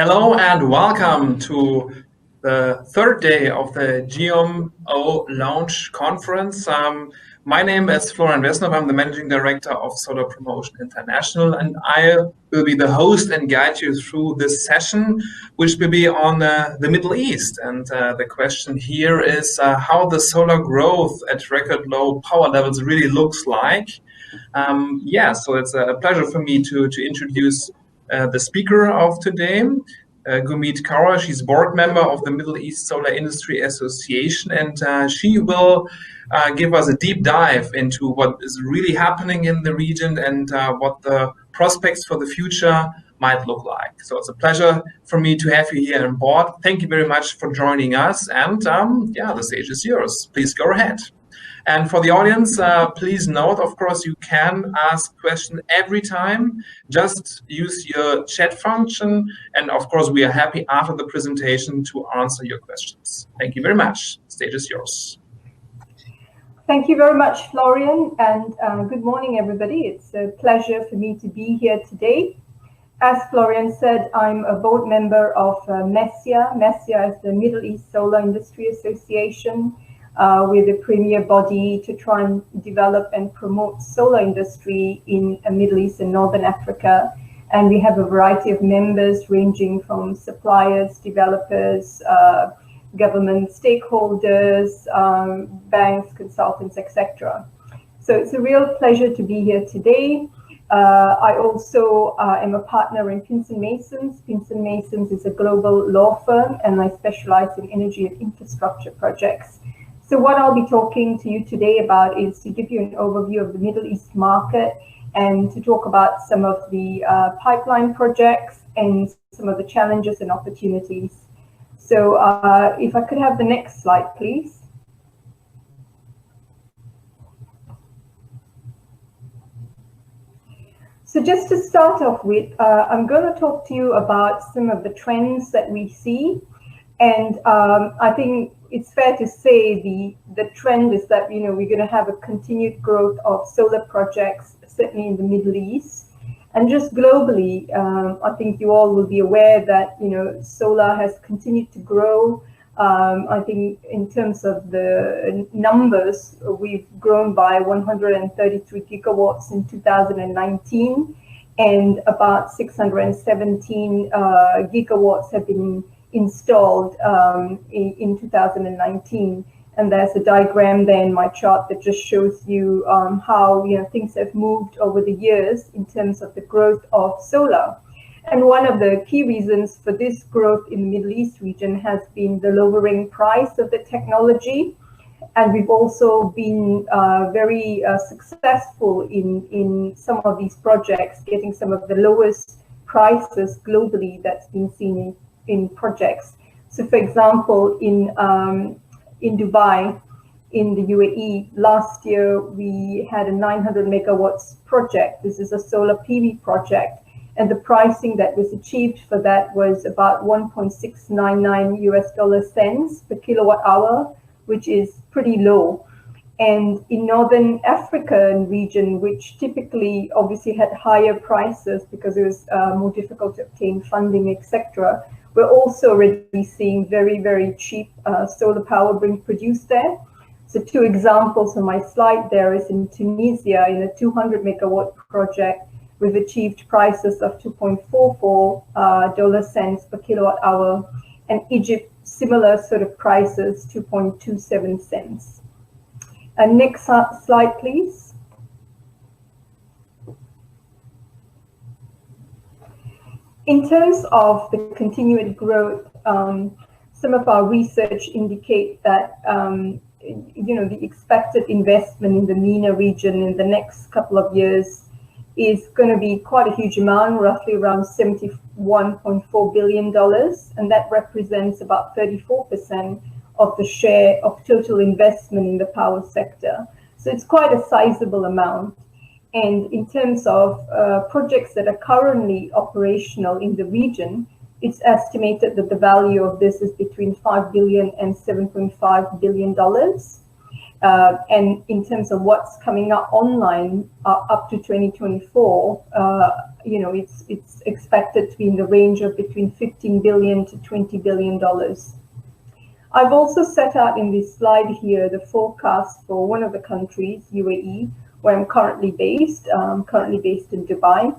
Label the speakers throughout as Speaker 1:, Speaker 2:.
Speaker 1: Hello and welcome to the third day of the GMO Launch Conference. My name is Florian Wesnov. I'm the Managing Director of Solar Promotion International, and I will be the host and guide you through this session, which will be on the Middle East. And the question here is how the solar growth at record low power levels really looks like. So it's a pleasure for me to introduce the speaker of today, Gurmeet Kaur. She's board member of the Middle East Solar Industry Association, and she will give us a deep dive into what is really happening in the region and what the prospects for the future might look like. So it's a pleasure for me to have you here on board. Thank you very much for joining us, and the stage is yours. Please go ahead. And for the audience, please note, of course, you can ask questions every time. Just use your chat function. And of course, we are happy after the presentation to answer your questions. Thank you very much. The stage is yours.
Speaker 2: Thank you very much, Florian. And good morning, everybody. It's a pleasure for me to be here today. As Florian said, I'm a board member of MESIA. MESIA is the Middle East Solar Industry Association. We're the premier body to try and develop and promote solar industry in Middle East and Northern Africa. And we have a variety of members ranging from suppliers, developers, government stakeholders, banks, consultants, etc. So it's a real pleasure to be here today. I also am a partner in Pinson Masons. Pinson Masons is a global law firm, and I specialize in energy and infrastructure projects. So what I'll be talking to you today about is to give you an overview of the Middle East market and to talk about some of the pipeline projects and some of the challenges and opportunities. So if I could have the next slide, please. So just to start off with, I'm going to talk to you about some of the trends that we see. And I think it's fair to say the trend is that, we're going to have a continued growth of solar projects, certainly in the Middle East. And just globally, I think you all will be aware that, solar has continued to grow. I think in terms of the numbers, we've grown by 133 gigawatts in 2019, and about 617 gigawatts have been installed in 2019, and there's a diagram there in my chart that just shows you how things have moved over the years in terms of the growth of solar. And one of the key reasons for this growth in the Middle East region has been the lowering price of the technology, and we've also been very successful in some of these projects, getting some of the lowest prices globally that's been seen in projects. So for example, in Dubai, in the UAE, last year we had a 900 megawatts project. This is a solar PV project, and the pricing that was achieved for that was about 1.699 US cents per kilowatt hour, which is pretty low. And in Northern African region, which typically obviously had higher prices because it was more difficult to obtain funding, etc., we're also already seeing very, very cheap solar power being produced there. So two examples on my slide there is in Tunisia, in a 200 megawatt project, we've achieved prices of 2.44 cents per kilowatt hour, and Egypt, similar sort of prices, 2.27 cents. Next slide, please. In terms of the continued growth, some of our research indicate that the expected investment in the MENA region in the next couple of years is going to be quite a huge amount, roughly around $71.4 billion, and that represents about 34% of the share of total investment in the power sector. So it's quite a sizable amount. And in terms of projects that are currently operational in the region, it's estimated that the value of this is between $5 billion and $7.5 billion. And in terms of what's coming up online up to 2024, it's expected to be in the range of between $15 billion to $20 billion. I've also set out in this slide here the forecast for one of the countries, UAE, where I'm currently based. I'm currently based in Dubai.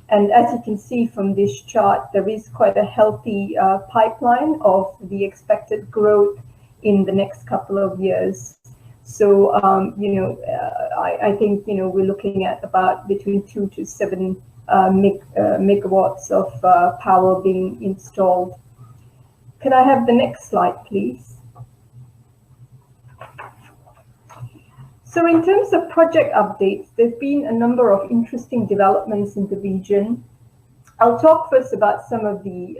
Speaker 2: And as you can see from this chart, there is quite a healthy pipeline of the expected growth in the next couple of years. So, I think, we're looking at about between 2 to 7 megawatts of power being installed. Could I have the next slide, please? So in terms of project updates, there's been a number of interesting developments in the region. I'll talk first about some of the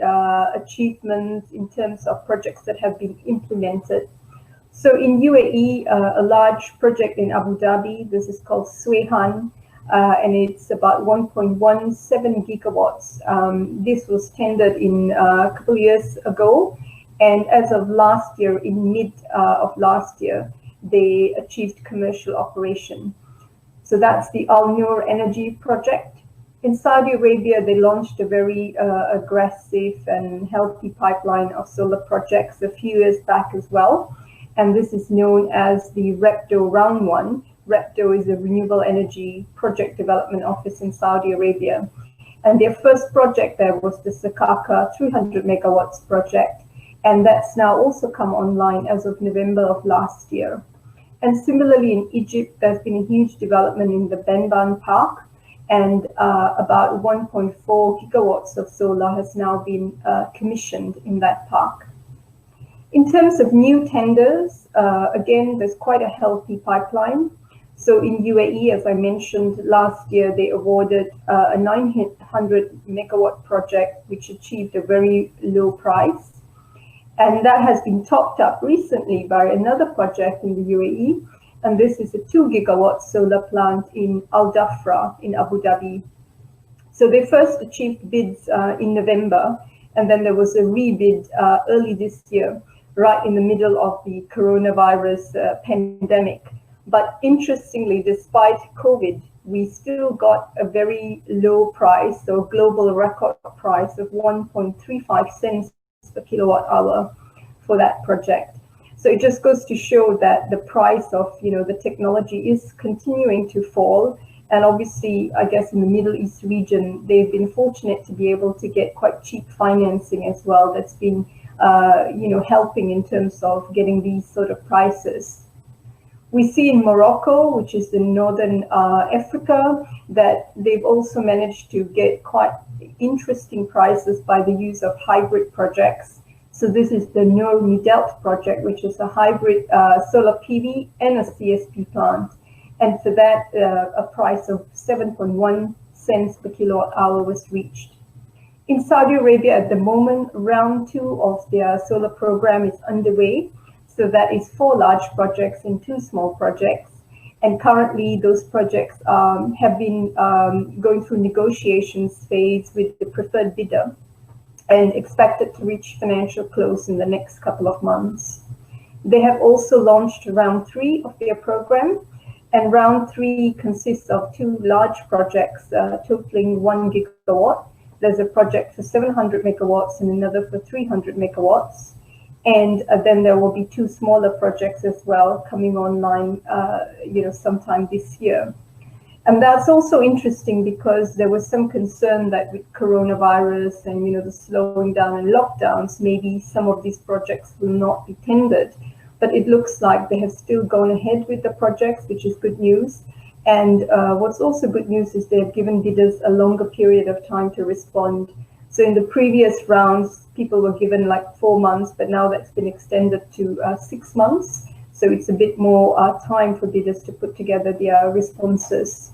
Speaker 2: achievements in terms of projects that have been implemented. So in UAE, a large project in Abu Dhabi, this is called Swehan, and it's about 1.17 gigawatts. This was tendered in a couple of years ago, and as of last year, in mid of last year, they achieved commercial operation. So that's the Al Noor Energy project. In Saudi Arabia, they launched a very aggressive and healthy pipeline of solar projects a few years back as well. And this is known as the REPDO Round 1. REPDO is a renewable energy project development office in Saudi Arabia. And their first project there was the Sakaka 300 megawatts project. And that's now also come online as of November of last year. And similarly in Egypt, there's been a huge development in the Benban Park, and about 1.4 gigawatts of solar has now been commissioned in that park. In terms of new tenders, again, there's quite a healthy pipeline. So in UAE, as I mentioned, last year, they awarded a 900 megawatt project, which achieved a very low price. And that has been topped up recently by another project in the UAE. And this is a 2 gigawatt solar plant in Al Dhafra in Abu Dhabi. So they first achieved bids in November, and then there was a rebid early this year, right in the middle of the coronavirus pandemic. But interestingly, despite COVID, we still got a very low price, so a global record price of 1.35 cents per kilowatt hour for that project. So it just goes to show that the price of the technology is continuing to fall. And obviously, I guess in the Middle East region, they've been fortunate to be able to get quite cheap financing as well. That's been helping in terms of getting these sort of prices. We see in Morocco, which is in northern Africa, that they've also managed to get quite interesting prices by the use of hybrid projects. So this is the Noor Midelt project, which is a hybrid solar PV and a CSP plant. And for that, a price of 7.1 cents per kilowatt hour was reached. In Saudi Arabia at the moment, round 2 of their solar program is underway. So that is 4 large projects and 2 small projects. And currently those projects have been going through negotiations phase with the preferred bidder and expected to reach financial close in the next couple of months. They have also launched round 3 of their program, and round 3 consists of 2 large projects totaling 1 gigawatt. There's a project for 700 megawatts and another for 300 megawatts. And then there will be 2 smaller projects as well coming online, sometime this year. And that's also interesting because there was some concern that with coronavirus and, the slowing down and lockdowns, maybe some of these projects will not be tendered. But it looks like they have still gone ahead with the projects, which is good news. And what's also good news is they have given bidders a longer period of time to respond. So in the previous rounds, people were given like 4 months, but now that's been extended to 6 months. So it's a bit more time for bidders to put together their responses.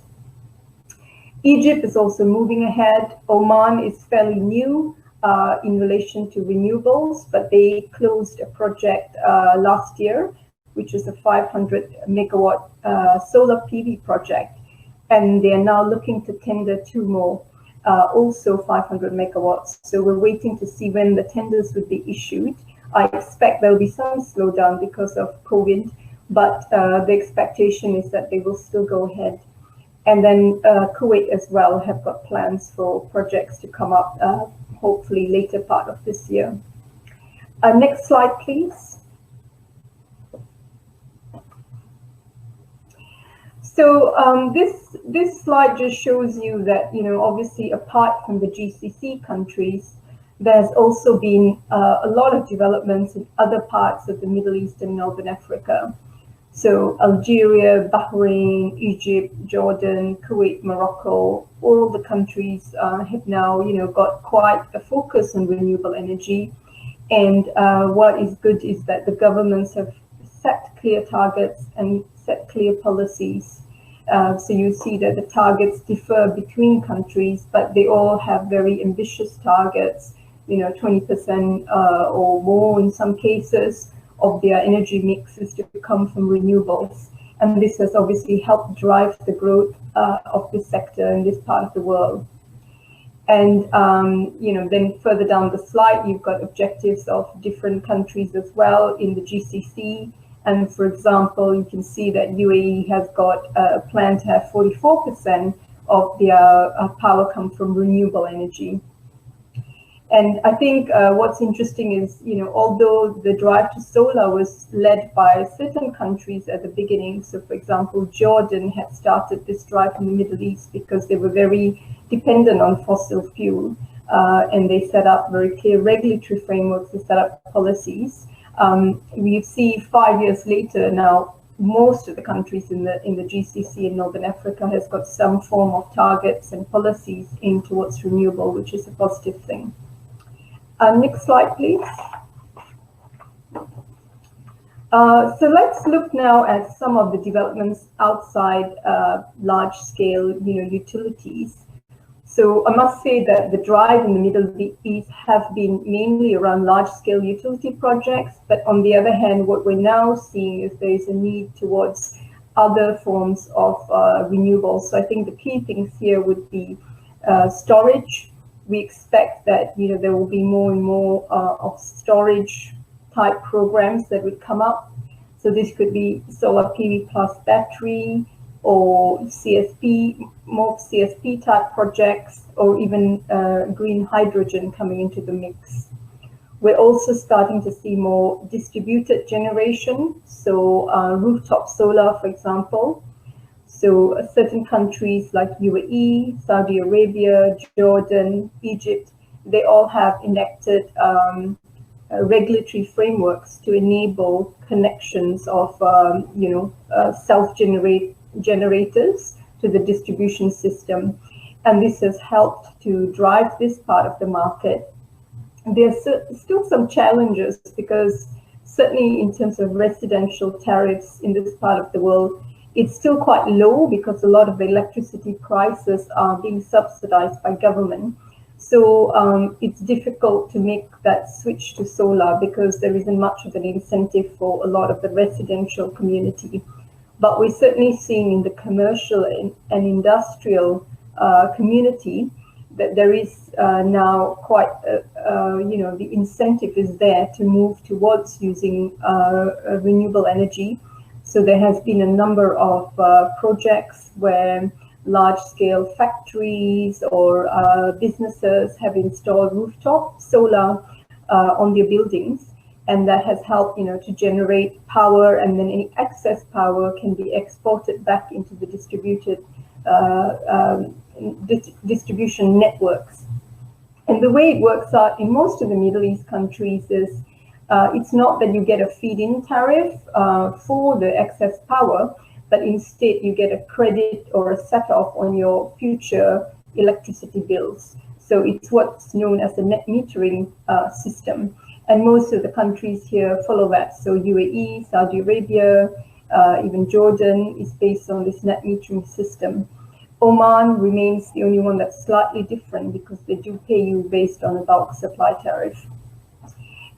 Speaker 2: Egypt is also moving ahead. Oman is fairly new in relation to renewables, but they closed a project last year, which is a 500 megawatt solar PV project. And they are now looking to tender 2 more. Also 500 megawatts. So we're waiting to see when the tenders would be issued. I expect there'll be some slowdown because of COVID, but the expectation is that they will still go ahead. And then Kuwait as well have got plans for projects to come up, hopefully later part of this year. Next slide, please. So this slide just shows you that, you know, obviously apart from the GCC countries, there's also been a lot of developments in other parts of the Middle East and Northern Africa. So Algeria, Bahrain, Egypt, Jordan, Kuwait, Morocco, all the countries have now, you know, got quite a focus on renewable energy. And what is good is that the governments have set clear targets and set clear policies. So you see that the targets differ between countries, but they all have very ambitious targets, you know, 20% or more in some cases of their energy mixes to come from renewables. And this has obviously helped drive the growth of this sector in this part of the world. And, you know, then further down the slide, you've got objectives of different countries as well in the GCC. And for example, you can see that UAE has got a plan to have 44% of their power come from renewable energy. And I think what's interesting is, you know, although the drive to solar was led by certain countries at the beginning, so for example, Jordan had started this drive in the Middle East because they were very dependent on fossil fuel, and they set up very clear regulatory frameworks, they set up policies. We see 5 years later now, most of the countries in the GCC in Northern Africa has got some form of targets and policies aimed towards renewable, which is a positive thing. Next slide, please. So let's look now at some of the developments outside large-scale, you know, utilities. So I must say that the drive in the Middle East have been mainly around large-scale utility projects, but on the other hand, what we're now seeing is there is a need towards other forms of renewables. So I think the key things here would be storage. We expect that, you know, there will be more and more of storage type programs that would come up. So this could be solar PV plus battery, or CSP, more CSP type projects, or even green hydrogen coming into the mix. We're also starting to see more distributed generation, so rooftop solar, for example. So certain countries like UAE, Saudi Arabia, Jordan, Egypt, they all have enacted regulatory frameworks to enable connections of, you know, self-generators to the distribution system. And this has helped to drive this part of the market. There's still some challenges because certainly in terms of residential tariffs in this part of the world, it's still quite low because a lot of the electricity prices are being subsidized by government. So it's difficult to make that switch to solar because there isn't much of an incentive for a lot of the residential community. But we're certainly seeing in the commercial and industrial community that there is now quite, you know, the incentive is there to move towards using renewable energy. So there has been a number of projects where large-scale factories or businesses have installed rooftop solar on their buildings, and that has helped, you know, to generate power, and then any excess power can be exported back into the distribution networks. And the way it works out in most of the Middle East countries is it's not that you get a feed-in tariff for the excess power, but instead you get a credit or a set-off on your future electricity bills. So it's what's known as a net metering system. And most of the countries here follow that. So UAE, Saudi Arabia, even Jordan is based on this net metering system. Oman remains the only one that's slightly different because they do pay you based on a bulk supply tariff.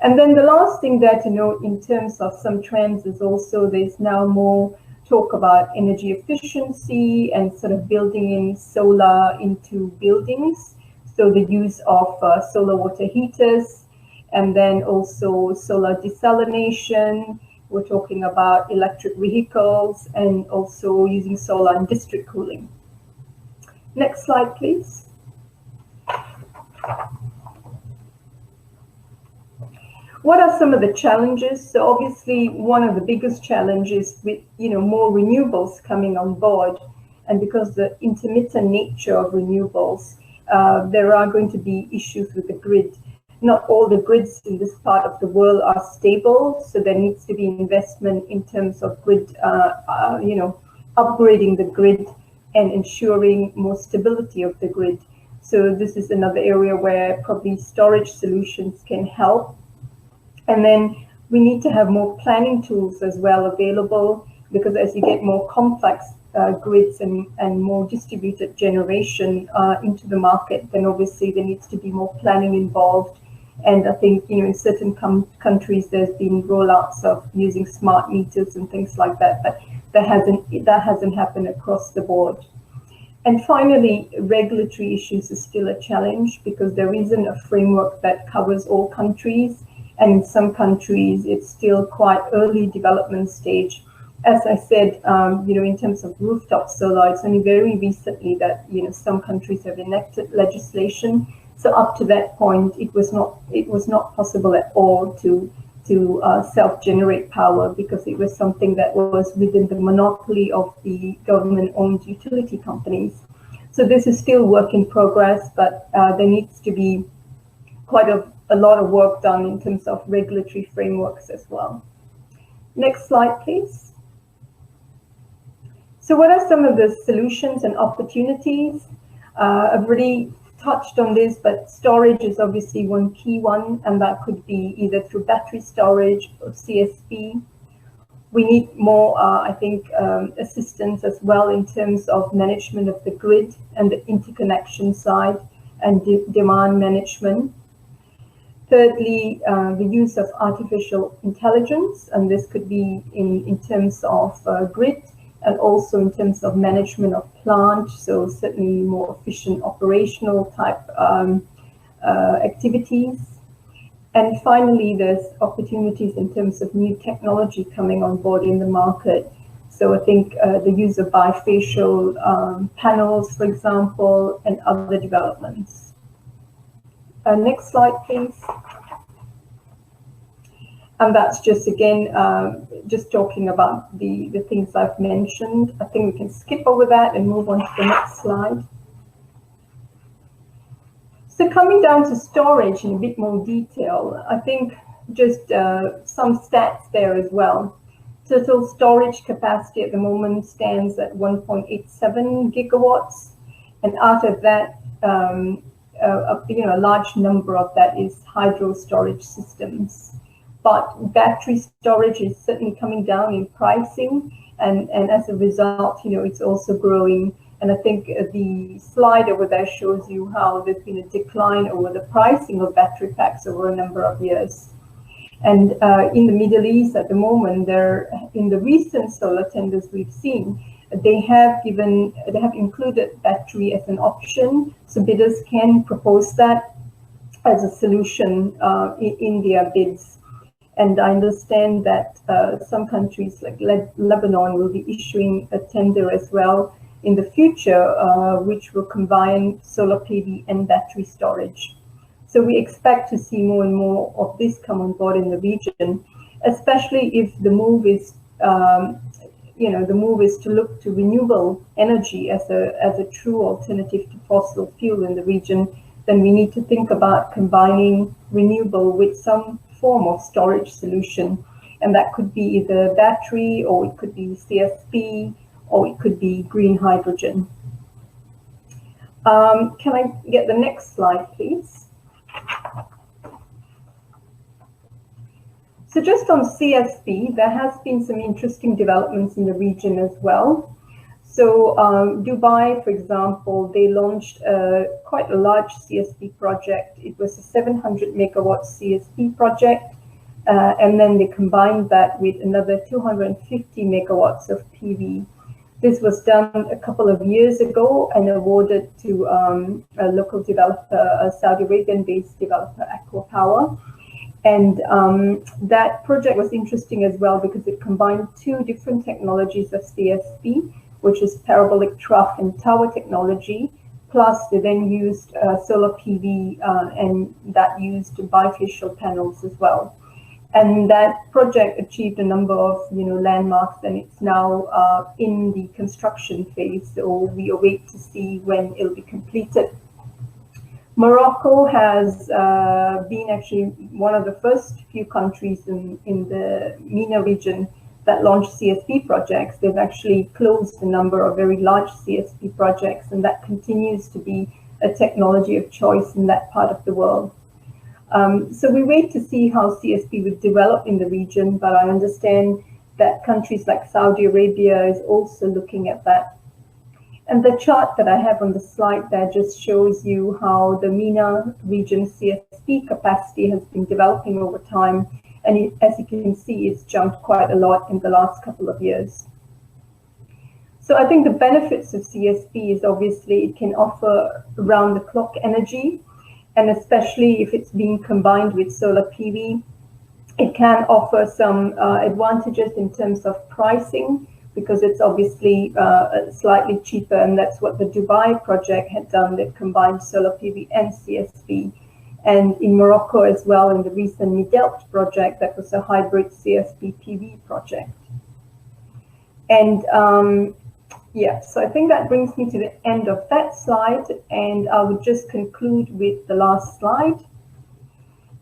Speaker 2: And then the last thing there to note in terms of some trends is also there's now more talk about energy efficiency and sort of building in solar into buildings. So the use of solar water heaters, and then also solar desalination, we're talking about electric vehicles and also using solar in district cooling. Next slide, please. What are some of the challenges? So obviously, one of the biggest challenges with more renewables coming on board, and because the intermittent nature of renewables, there are going to be issues with the grid. Not all the grids in this part of the world are stable, so there needs to be investment in terms of grid, upgrading the grid and ensuring more stability of the grid. So this is another area where probably storage solutions can help. And then we need to have more planning tools as well available, because as you get more complex grids and more distributed generation into the market, then obviously there needs to be more planning involved. And I think, in certain countries, there's been rollouts of using smart meters and things like that, but that hasn't happened across the board. And finally, regulatory issues is still a challenge because there isn't a framework that covers all countries. And in some countries, it's still quite early development stage. As I said, in terms of rooftop solar, it's only very recently that, some countries have enacted legislation. So up to that point, it was not possible at all to self-generate power, because it was something that was within the monopoly of the government-owned utility companies. So this is still work in progress, but there needs to be quite a lot of work done in terms of regulatory frameworks as well. Next slide, please. So what are some of the solutions and opportunities? I've already touched on this, but storage is obviously one key one, and that could be either through battery storage or CSP. We need more, assistance as well in terms of management of the grid and the interconnection side and demand management. Thirdly, the use of artificial intelligence, and this could be in terms of grid and also in terms of management of plant, so certainly more efficient operational type activities. And finally, there's opportunities in terms of new technology coming on board in the market. So I think the use of bifacial panels, for example, and other developments. Next slide, please. And that's just, again, just talking about the things I've mentioned. I think we can skip over that and move on to the next slide. So coming down to storage in a bit more detail, I think just some stats there as well. Total storage capacity at the moment stands at 1.87 gigawatts. And out of that, a large number of that is hydro storage systems. But battery storage is certainly coming down in pricing, and as a result, it's also growing. And I think the slide over there shows you how there's been a decline over the pricing of battery packs over a number of years. And in the Middle East at the moment, in the recent solar tenders we've seen, they have included battery as an option, so bidders can propose that as a solution in their bids. And I understand that some countries like Lebanon will be issuing a tender as well in the future, which will combine solar PV and battery storage. So we expect to see more and more of this come on board in the region, especially if the move is, to look to renewable energy as a true alternative to fossil fuel in the region. Then we need to think about combining renewable with some form of storage solution, and that could be either battery, or it could be CSP, or it could be green hydrogen. Can I get the next slide, please? So just on CSP, there has been some interesting developments in the region as well. So Dubai, for example, they launched quite a large CSP project. It was a 700 megawatt CSP project, and then they combined that with another 250 megawatts of PV. This was done a couple of years ago and awarded to a local developer, a Saudi Arabian-based developer, Aqua Power. And that project was interesting as well because it combined two different technologies of CSP, which is parabolic trough and tower technology, plus they then used solar PV and that used bifacial panels as well. And that project achieved a number of landmarks, and it's now in the construction phase, so we await to see when it'll be completed. Morocco has been actually one of the first few countries in the MENA region that launched CSP projects. They've actually closed a number of very large CSP projects, and that continues to be a technology of choice in that part of the world. So we wait to see how CSP would develop in the region, but I understand that countries like Saudi Arabia is also looking at that. And the chart that I have on the slide there just shows you how the MENA region CSP capacity has been developing over time. And as you can see, it's jumped quite a lot in the last couple of years. So I think the benefits of CSP is obviously it can offer round-the-clock energy, and especially if it's being combined with solar PV, it can offer some advantages in terms of pricing, because it's obviously slightly cheaper, and that's what the Dubai project had done. That combined solar PV and CSP. And in Morocco as well, in the recent Midelt project, that was a hybrid CSP PV project. And yeah, so I think that brings me to the end of that slide, and I would just conclude with the last slide.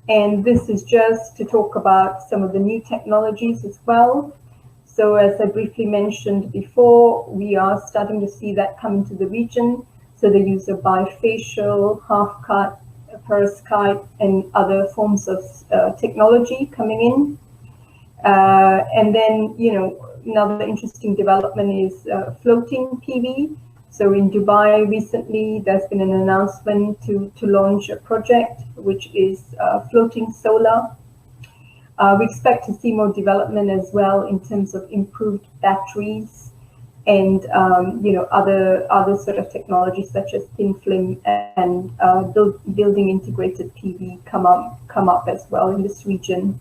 Speaker 2: And this is just to talk about some of the new technologies as well. So as I briefly mentioned before, we are starting to see that come into the region. So the use of bifacial, half-cut, perovskite, and other forms of technology coming in. And then, another interesting development is floating PV. So in Dubai recently, there's been an announcement to launch a project, which is floating solar. We expect to see more development as well in terms of improved batteries and other sort of technologies such as thin film and building integrated PV come up as well in this region.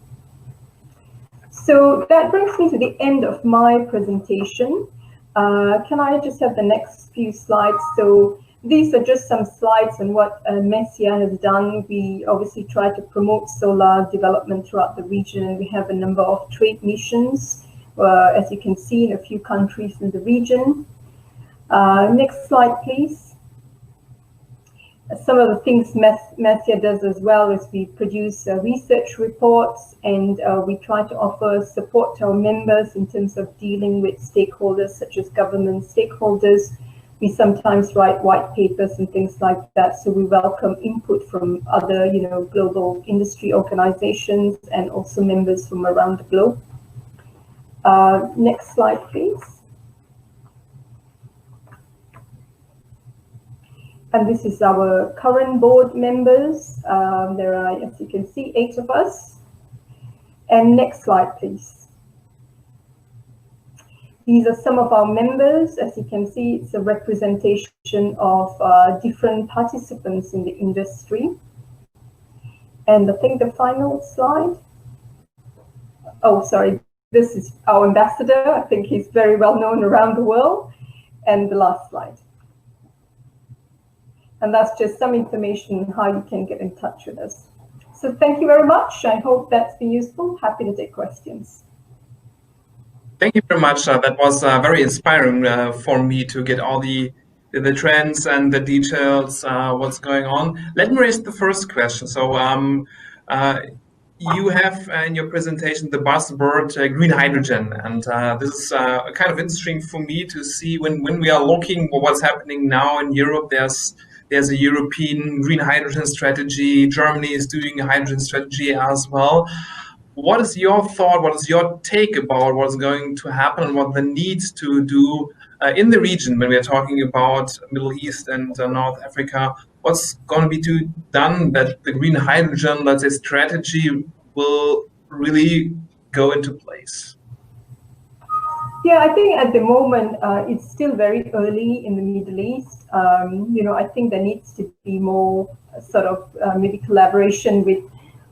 Speaker 2: So that brings me to the end of my presentation. Can I just have the next few slides? So these are just some slides on what MESIA has done. We obviously try to promote solar development throughout the region, and we have a number of trade missions, as you can see, in a few countries in the region. Next slide, please. Some of the things MESIA does as well is we produce research reports, and we try to offer support to our members in terms of dealing with stakeholders such as government stakeholders. We sometimes write white papers and things like that, so we welcome input from other, global industry organizations and also members from around the globe. Next slide, please. And this is our current board members. There are, as you can see, 8 of us. And next slide, please. These are some of our members. As you can see, it's a representation of different participants in the industry. And I think the final slide. Oh, sorry. This is our ambassador. I think he's very well known around the world. And the last slide. And that's just some information on how you can get in touch with us. So thank you very much. I hope that's been useful. Happy to take questions.
Speaker 1: Thank you very much. That was very inspiring for me to get all the trends and the details, what's going on. Let me raise the first question. So you have in your presentation the buzzword green hydrogen, and this is kind of interesting for me to see when we are looking at what's happening now in Europe. There's a European green hydrogen strategy. Germany is doing a hydrogen strategy as well. What is your thought? What is your take about what's going to happen and what the needs to do in the region when we are talking about Middle East and North Africa? What's going to be done that the green hydrogen, let's say, strategy will really go into place?
Speaker 2: Yeah, I think at the moment it's still very early in the Middle East. I think there needs to be more sort of maybe collaboration with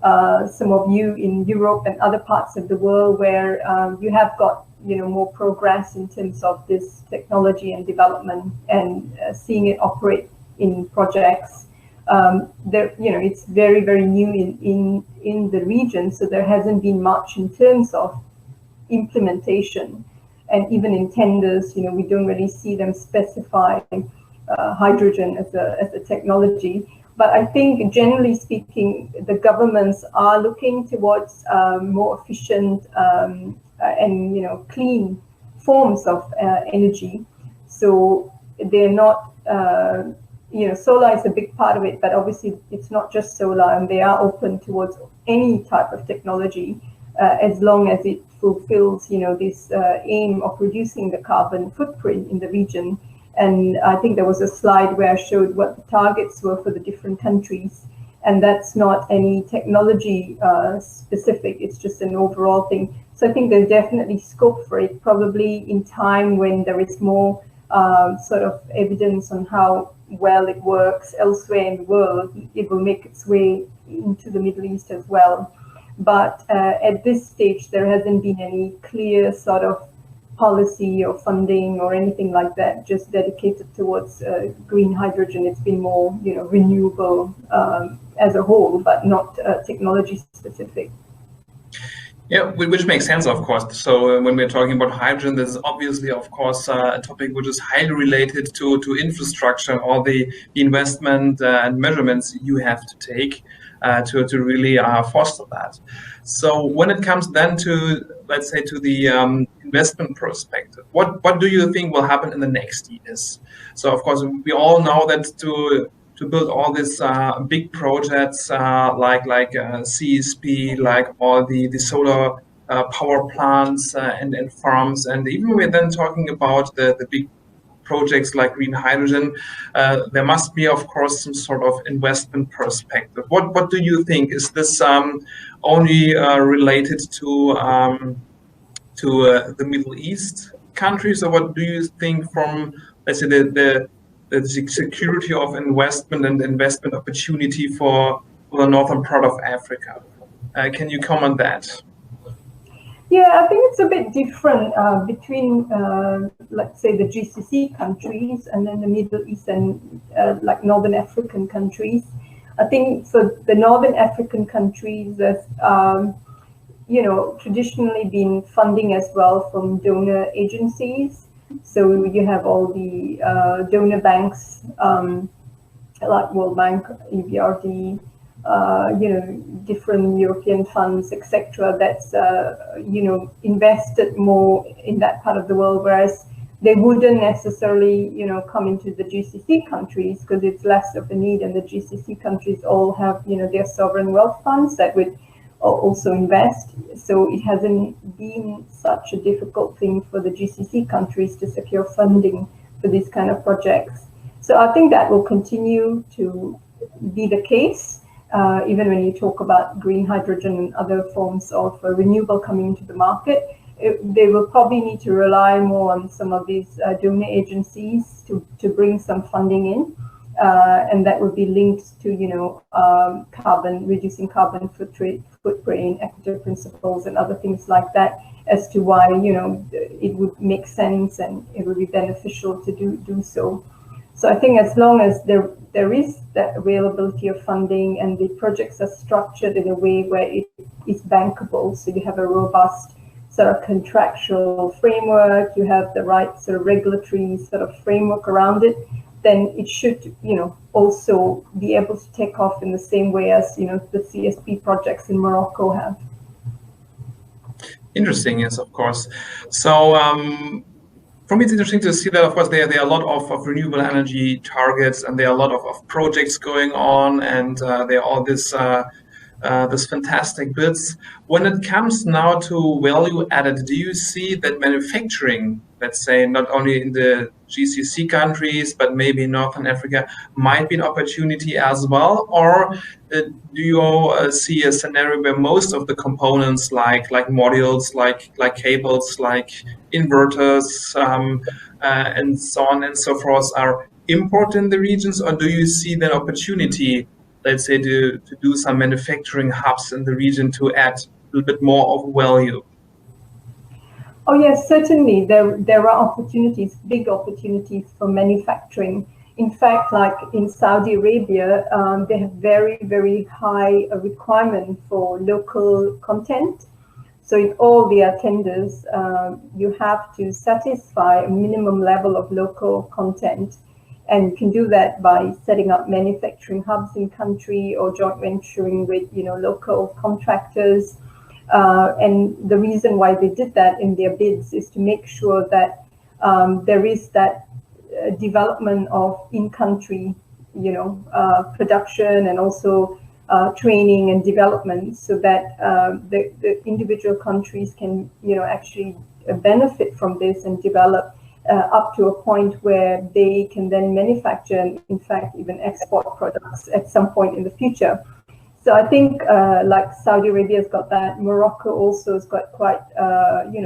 Speaker 2: some of you in Europe and other parts of the world where you have got more progress in terms of this technology and development and seeing it operate in projects. It's very, very new in the region, so there hasn't been much in terms of implementation. And even in tenders, we don't really see them specifying hydrogen as a technology. But I think, generally speaking, the governments are looking towards more efficient and clean forms of energy. So they're not, solar is a big part of it, but obviously it's not just solar, and they are open towards any type of technology as long as it fulfills, this aim of reducing the carbon footprint in the region. And I think there was a slide where I showed what the targets were for the different countries. And that's not any technology specific, it's just an overall thing. So I think there's definitely scope for it, probably in time when there is more sort of evidence on how well it works elsewhere in the world. It will make its way into the Middle East as well. But at this stage, there hasn't been any clear sort of policy or funding or anything like that, just dedicated towards green hydrogen. It's been more, renewable as a whole, but not technology specific.
Speaker 1: Yeah, which makes sense, of course. So when we're talking about hydrogen, this is obviously, of course, a topic which is highly related to infrastructure, all the investment and measurements you have to take to really foster that. So when it comes then to, let's say, to the investment perspective, what do you think will happen in the next years? So of course, we all know that to build all these big projects like CSP, like all the solar power plants and farms, and even we're then talking about the big projects like green hydrogen, there must be, of course, some sort of investment perspective. What do you think? Is this only related to the Middle East countries, or what do you think from, let's say, the security of investment and investment opportunity for the northern part of Africa? Can you comment that?
Speaker 2: Yeah, I think it's a bit different between, let's say, the GCC countries and then the Middle East and like Northern African countries. I think for the Northern African countries, there's, traditionally been funding as well from donor agencies. So you have all the donor banks, like World Bank, EBRD, different European funds, etc. That's invested more in that part of the world, whereas they wouldn't necessarily come into the GCC countries because it's less of a need, and the GCC countries all have their sovereign wealth funds that would also invest. So it hasn't been such a difficult thing for the GCC countries to secure funding for these kind of projects. So I think that will continue to be the case. Even when you talk about green hydrogen and other forms of renewable coming into the market, they will probably need to rely more on some of these donor agencies to bring some funding in, and that will be linked to reducing carbon footprint, equity principles, and other things like that, as to why it would make sense and it would be beneficial to do so. So I think as long as there is that availability of funding and the projects are structured in a way where it is bankable, so you have a robust sort of contractual framework, you have the right sort of regulatory sort of framework around it, then it should also be able to take off in the same way as the CSP projects in Morocco have.
Speaker 1: Interesting, yes, of course. So for me, it's interesting to see that, of course, there are a lot of renewable energy targets, and there are a lot of projects going on, and there are all this fantastic bits. When it comes now to value added, do you see that manufacturing, let's say, not only in the GCC countries, but maybe in Northern Africa, might be an opportunity as well? Or do you see a scenario where most of the components, like modules, like cables, like inverters, and so on and so forth, are imported in the regions? Or do you see the opportunity let's say, to do some manufacturing hubs in the region to add a little bit more of value?
Speaker 2: Oh yes, certainly. There are opportunities, big opportunities for manufacturing. In fact, like in Saudi Arabia, they have very, very high requirement for local content. So in all their tenders, you have to satisfy a minimum level of local content. And you can do that by setting up manufacturing hubs in country or joint venturing with, local contractors. And the reason why they did that in their bids is to make sure that there is that development of in-country, production and also training and development, so that the individual countries can, actually benefit from this and develop up to a point where they can then manufacture and, in fact, even export products at some point in the future. So I think like Saudi Arabia's got that. Morocco also has got quite,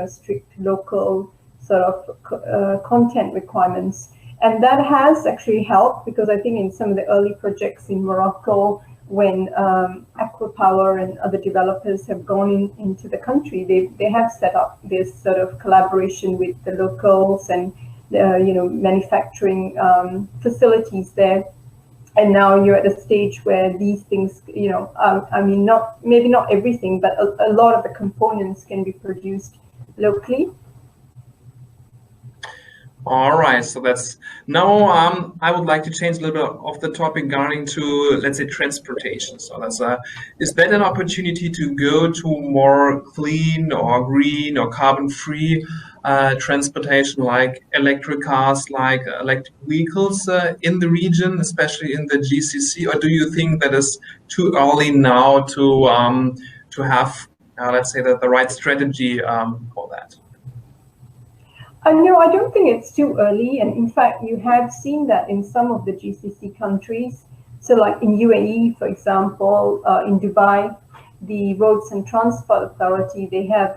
Speaker 2: strict local sort of content requirements. And that has actually helped, because I think in some of the early projects in Morocco, when Aquapower and other developers have gone into the country, they have set up this sort of collaboration with the locals and manufacturing facilities there. And now you're at a stage where these things, maybe not everything, but a lot of the components can be produced locally.
Speaker 1: All right, so that's now. I would like to change a little bit of the topic regarding to, let's say, transportation. So that's is that an opportunity to go to more clean or green or carbon-free transportation, like electric cars, like electric vehicles in the region, especially in the GCC, or do you think that is too early now to have, let's say, the right strategy for that?
Speaker 2: No, I don't think it's too early. And in fact, you have seen that in some of the GCC countries. So like in UAE, for example, in Dubai, the Roads and Transport Authority, they have,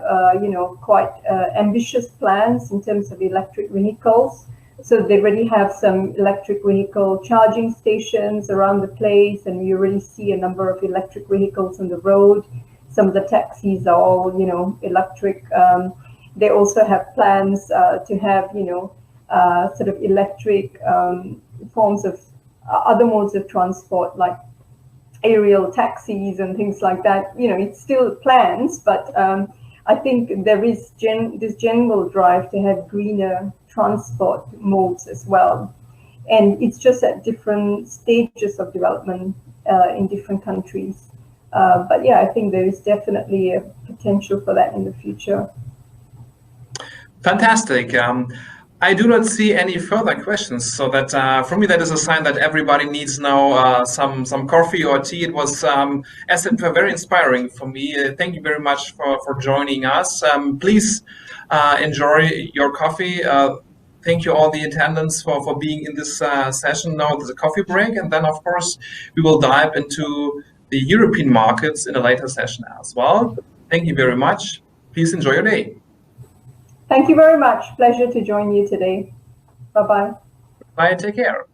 Speaker 2: quite ambitious plans in terms of electric vehicles. So they already have some electric vehicle charging stations around the place, and you already see a number of electric vehicles on the road. Some of the taxis are all, electric. They also have plans to have, sort of electric forms of other modes of transport, like aerial taxis and things like that. It's still plans, but I think there is this general drive to have greener transport modes as well. And it's just at different stages of development in different countries. But yeah, I think there is definitely a potential for that in the future.
Speaker 1: Fantastic. I do not see any further questions, so that for me that is a sign that everybody needs now some coffee or tea. It was, as it were, very inspiring for me. Thank you very much for joining us. Please enjoy your coffee. Thank you all the attendants for being in this session. Now there's a coffee break, and then of course we will dive into the European markets in a later session as well. Thank you very much. Please enjoy your day.
Speaker 2: Thank you very much. Pleasure to join you today. Bye-bye.
Speaker 1: Bye, take care.